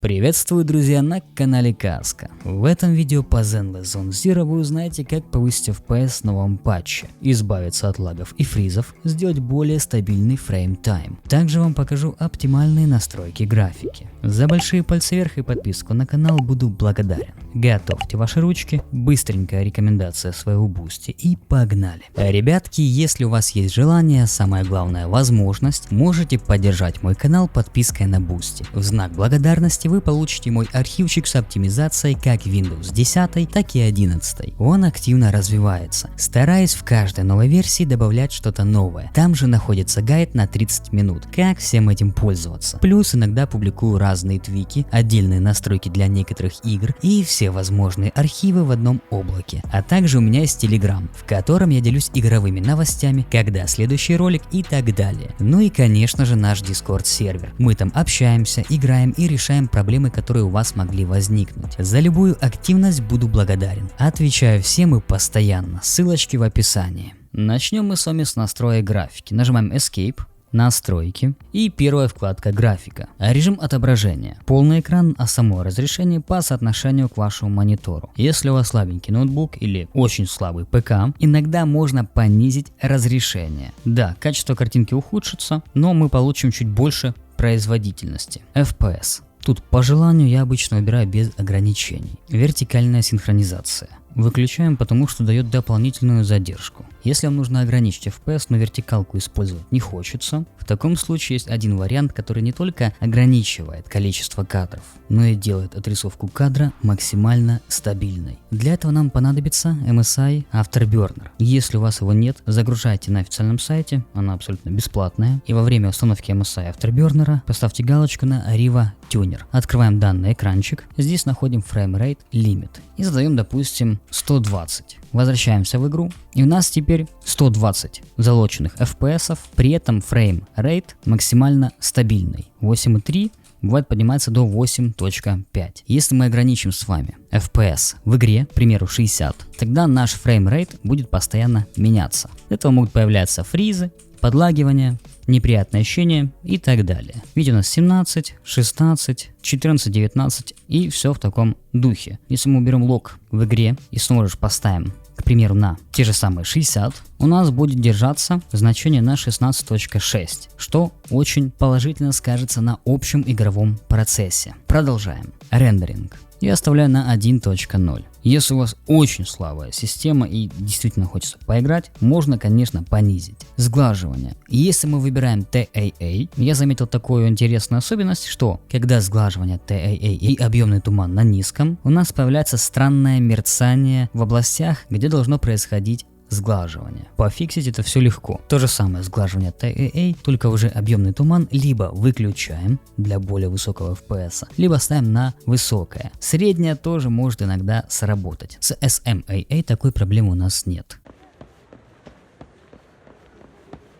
Приветствую, друзья, на канале Каска. В этом видео по Zenless Zone Zero вы узнаете, как повысить FPS в новом патче, избавиться от лагов и фризов, сделать более стабильный фрейм-тайм. Также вам покажу оптимальные настройки графики. За большие пальцы вверх и подписку на канал буду благодарен. Готовьте ваши ручки, быстренькая рекомендация своего бусти и погнали. Ребятки, если у вас есть желание, самое главное возможность, можете поддержать мой канал подпиской на бусти. В знак благодарности вы получите мой архивчик с оптимизацией как Windows 10, так и 11. Он активно развивается, стараясь в каждой новой версии добавлять что-то новое. Там же находится гайд на 30 минут, как всем этим пользоваться. Плюс иногда публикую разные твики, отдельные настройки для некоторых игр и все возможные архивы в одном облаке. А также у меня есть Telegram, в котором я делюсь игровыми новостями, когда следующий ролик и так далее. Ну и конечно же наш Discord сервер. Мы там общаемся, играем и решаем проблемы, которые у вас могли возникнуть. За любую активность буду благодарен. Отвечаю всем и постоянно. Ссылочки в описании. Начнем мы с вами с настроек графики. Нажимаем Escape. Настройки и первая вкладка графика. Режим отображения. Полный экран, а само разрешение по соотношению к вашему монитору. Если у вас слабенький ноутбук или очень слабый ПК, иногда можно понизить разрешение. Да, качество картинки ухудшится, но мы получим чуть больше производительности. FPS. Тут по желанию я обычно выбираю без ограничений. Вертикальная синхронизация. Выключаем, потому что дает дополнительную задержку. Если вам нужно ограничить FPS, но вертикалку использовать не хочется, в таком случае есть один вариант, который не только ограничивает количество кадров, но и делает отрисовку кадра максимально стабильной. Для этого нам понадобится MSI Afterburner. Если у вас его нет, загружайте на официальном сайте, она абсолютно бесплатная. И во время установки MSI Afterburner поставьте галочку на Riva Tuner. Открываем данный экранчик, здесь находим Frame Rate Limit и задаем, допустим, 120. Возвращаемся в игру, и у нас теперь 120 залоченных FPS, при этом Frame Rate максимально стабильный. 8.3, бывает поднимается до 8.5. Если мы ограничим с вами FPS в игре, к примеру 60, тогда наш Frame Rate будет постоянно меняться. Для этого могут появляться фризы, подлагивания, неприятные ощущения и так далее. Видите, у нас 17, 16, 14, 19 и все в таком духе. Если мы уберем лог в игре и снова же поставим, к примеру, на те же самые 60, у нас будет держаться значение на 16.6, что очень положительно скажется на общем игровом процессе. Продолжаем. Рендеринг. Я оставляю на 1.0. Если у вас очень слабая система и действительно хочется поиграть, можно, конечно, понизить. Сглаживание. Если мы выбираем TAA, я заметил такую интересную особенность, что когда сглаживание TAA и объемный туман на низком, у нас появляется странное мерцание в областях, где должно происходить сглаживание. Пофиксить это все легко. То же самое сглаживание TAA, только уже объемный туман либо выключаем для более высокого FPS, либо ставим на высокое. Среднее тоже может иногда сработать. С SMAA такой проблемы у нас нет.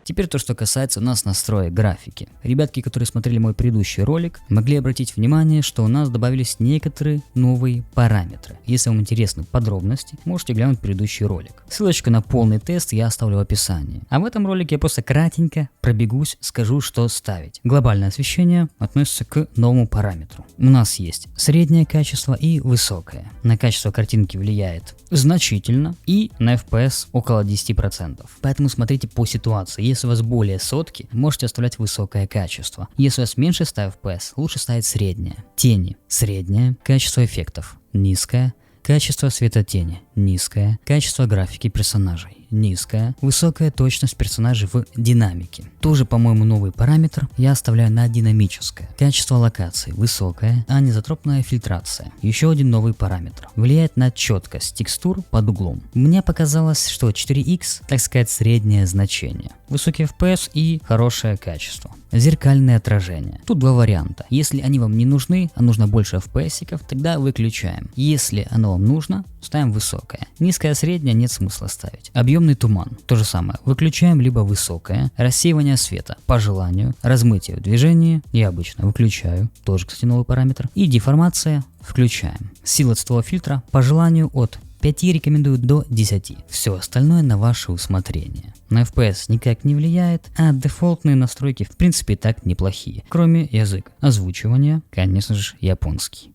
Теперь то, что касается у нас настроек графики. Ребятки, которые смотрели мой предыдущий ролик, могли обратить внимание, что у нас добавились некоторые новые параметры. Если вам интересны подробности, можете глянуть предыдущий ролик. Ссылочку на полный тест я оставлю в описании. А в этом ролике я просто кратенько пробегусь, скажу, что ставить. Глобальное освещение относится к новому параметру. У нас есть среднее качество и высокое. На качество картинки влияет значительно и на FPS около 10%. Поэтому смотрите по ситуации. Если у вас более сотки, можете оставлять высокое качество. Если у вас меньше 100 FPS, лучше ставить среднее. Тени – среднее. Качество эффектов – низкое. Качество светотени – низкое. Качество графики персонажей – низкое. Высокая точность персонажей в динамике. Тоже, по-моему, новый параметр я оставляю на динамическое. Качество локаций – высокое. Анизотропная фильтрация – еще один новый параметр. Влияет на четкость текстур под углом. Мне показалось, что 4X, так сказать, среднее значение. Высокий FPS и хорошее качество. Зеркальное отражение. Тут два варианта. Если они вам не нужны, а нужно больше FPS-иков, тогда выключаем. Если оно вам нужно, ставим высокое. Низкое, среднее нет смысла ставить. Объемный туман. То же самое. Выключаем либо высокое. Рассеивание света. По желанию. Размытие в движении. Я обычно выключаю. Тоже, кстати, новый параметр. И деформация. Включаем. Сила цветового фильтра по желанию от 5 рекомендую до 10. Все остальное на ваше усмотрение. На FPS никак не влияет, а дефолтные настройки в принципе и так неплохие. Кроме языка. Озвучивание, конечно же, японский.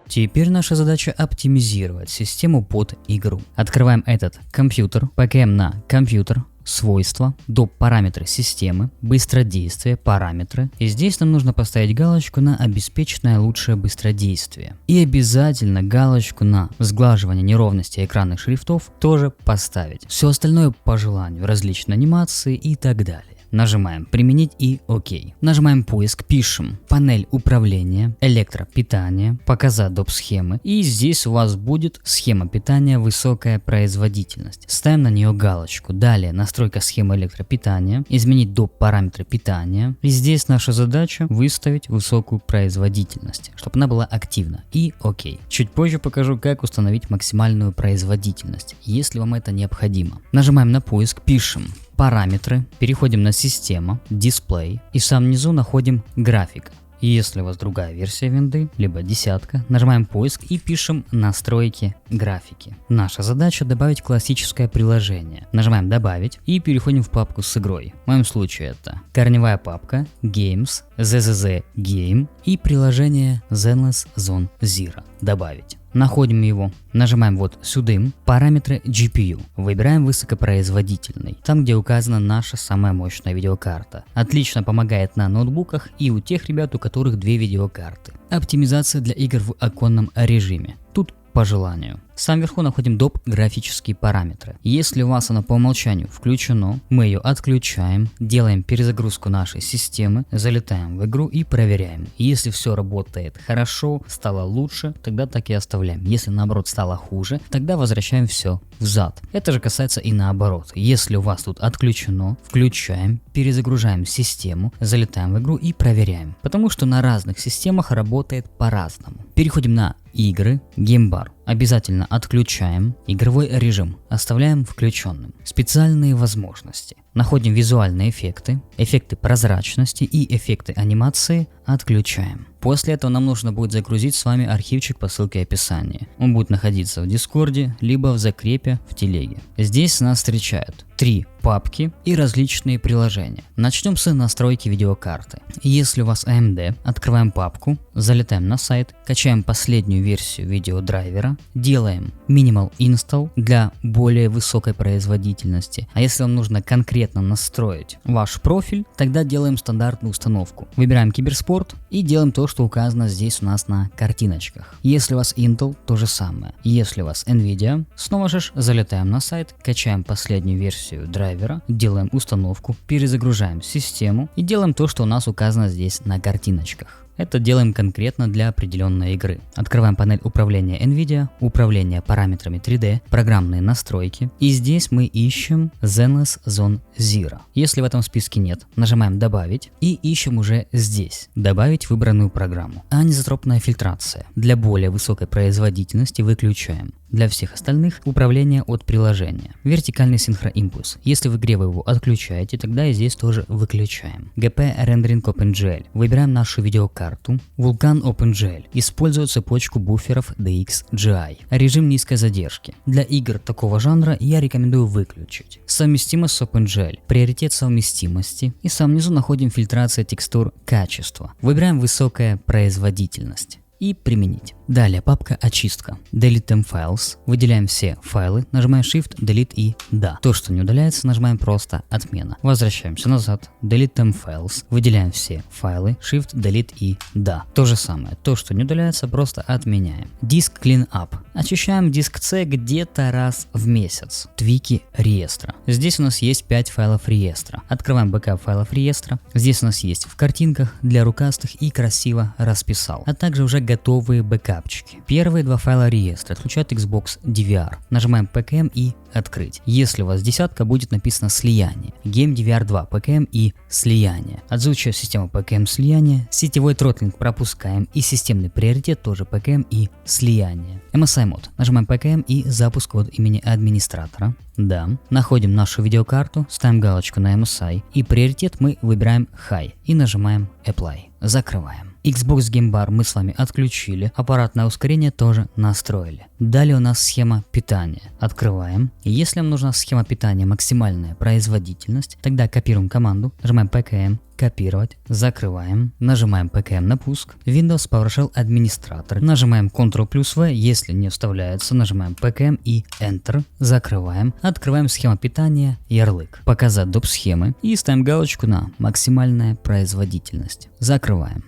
Теперь наша задача оптимизировать систему под игру. Открываем этот компьютер, ПКМ на компьютер, свойства, доп. Параметры системы, быстродействие, параметры. И здесь нам нужно поставить галочку на обеспеченное лучшее быстродействие. И обязательно галочку на сглаживание неровности экранных шрифтов тоже поставить. Все остальное по желанию, различные анимации и так далее. Нажимаем «Применить» и «Ок». Нажимаем «Поиск», пишем «Панель управления», «Электропитание», «Показать доп. Схемы». И здесь у вас будет схема питания «Высокая производительность». Ставим на нее галочку. Далее настройка схемы электропитания, изменить доп. Параметры питания. И здесь наша задача выставить высокую производительность, чтобы она была активна. И «Ок». Чуть позже покажу, как установить максимальную производительность, если вам это необходимо. Нажимаем на «Поиск», пишем «Параметры», переходим на «Система», «Дисплей» и в самом низу находим «Графика». И если у вас другая версия винды, либо десятка, нажимаем «Поиск» и пишем «Настройки графики». Наша задача добавить классическое приложение. Нажимаем «Добавить» и переходим в папку с игрой. В моем случае это корневая папка, Games, ZZZ Game и приложение Zenless Zone Zero. Добавить. Находим его, нажимаем вот сюда, параметры GPU, выбираем высокопроизводительный, там где указана наша самая мощная видеокарта. Отлично помогает на ноутбуках и у тех ребят, у которых 2 видеокарты. Оптимизация для игр в оконном режиме. Тут по желанию. В самом верху находим доп. Графические параметры. Если у вас оно по умолчанию включено, мы ее отключаем, делаем перезагрузку нашей системы, залетаем в игру и проверяем. Если все работает хорошо, стало лучше, тогда так и оставляем. Если наоборот стало хуже, тогда возвращаем все взад. Это же касается и наоборот. Если у вас тут отключено, включаем, перезагружаем систему, залетаем в игру и проверяем. Потому что на разных системах работает по-разному. Переходим на игры, геймбар. Обязательно отключаем игровой режим, оставляем включенным. Специальные возможности. Находим визуальные эффекты, эффекты прозрачности и эффекты анимации отключаем. После этого нам нужно будет загрузить с вами архивчик по ссылке в описании. Он будет находиться в Дискорде, либо в закрепе в телеге. Здесь нас встречают 3 папки и различные приложения. Начнем с настройки видеокарты. Если у вас AMD, открываем папку, залетаем на сайт, качаем последнюю версию видеодрайвера, делаем Minimal Install для более высокой производительности. А если вам нужно конкретно настроить ваш профиль, тогда делаем стандартную установку. Выбираем Киберспорт и делаем то, что указано здесь у нас на картиночках. Если у вас Intel, то же самое. Если у вас Nvidia, снова же залетаем на сайт, качаем последнюю версию драйвера, делаем установку, перезагружаем систему и делаем то, что у нас указано здесь на картиночках. Это делаем конкретно для определенной игры. Открываем панель управления NVIDIA, управление параметрами 3D, программные настройки. И здесь мы ищем Zenless Zone Zero. Если в этом списке нет, нажимаем «Добавить» и ищем уже здесь «Добавить выбранную программу». Анизотропная фильтрация. Для более высокой производительности выключаем. Для всех остальных управление от приложения. Вертикальный синхроимпульс. Если в игре вы его отключаете, тогда и здесь тоже выключаем. GP Rendering OpenGL. Выбираем нашу видеокарту. Vulkan OpenGL. Используя цепочку буферов DXGI. Режим низкой задержки. Для игр такого жанра я рекомендую выключить. Совместимость с OpenGL. Приоритет совместимости. И в самом низу находим фильтрация текстур качества. Выбираем высокая производительность. И применить. Далее папка очистка. Delete them files. Выделяем все файлы, нажимаем Shift, Delete и да. То, что не удаляется, нажимаем просто отмена. Возвращаемся назад. Delete them files. Выделяем все файлы, Shift, Delete и да. То же самое. То, что не удаляется, просто отменяем. Диск Cleanup. Очищаем диск C где-то раз в месяц. Твики реестра. Здесь у нас есть 5 файлов реестра. Открываем бэкап файлов реестра. Здесь у нас есть в картинках для рукастых и красиво расписал. А также уже готовые бэкапчики. Первые 2 файла реестра отключают Xbox DVR. Нажимаем PKM и открыть. Если у вас десятка, будет написано слияние. Game DVR 2 PKM и слияние. Отзвучивая систему PKM слияния, сетевой тротлинг пропускаем и системный приоритет тоже PKM и слияние. MSI мод. Нажимаем PKM и запуск от имени администратора. Да. Находим нашу видеокарту, ставим галочку на MSI и приоритет мы выбираем High и нажимаем Apply. закрываем. Xbox Game Bar мы с вами отключили, аппаратное ускорение тоже настроили. Далее у нас схема питания. Открываем. Если нам нужна схема питания максимальная производительность, тогда копируем команду, нажимаем PKM, копировать, закрываем, нажимаем PKM на пуск, Windows PowerShell администратор, нажимаем Ctrl+V, если не вставляется, нажимаем PKM и Enter, закрываем, открываем схема питания, ярлык, показать доп. Схемы и ставим галочку на максимальная производительность, закрываем.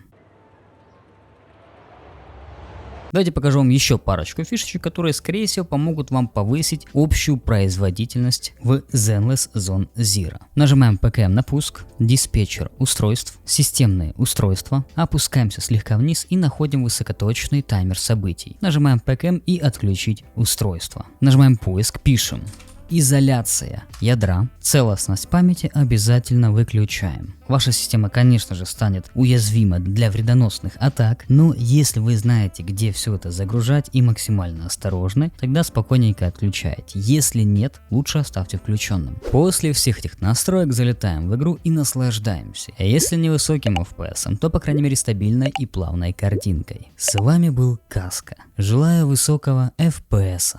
Давайте покажу вам еще парочку фишечек, которые скорее всего помогут вам повысить общую производительность в Zenless Zone Zero. Нажимаем PKM на пуск, диспетчер устройств, системные устройства, опускаемся слегка вниз и находим высокоточный таймер событий. Нажимаем PKM и отключить устройство. Нажимаем поиск, пишем. Изоляция ядра, целостность памяти обязательно выключаем. Ваша система, конечно же, станет уязвима для вредоносных атак, но если вы знаете, где все это загружать и максимально осторожны, тогда спокойненько отключайте. Если нет, лучше оставьте включенным. После всех этих настроек залетаем в игру и наслаждаемся. А если не высоким FPS, то по крайней мере стабильной и плавной картинкой. С вами был Каска. Желаю высокого FPS.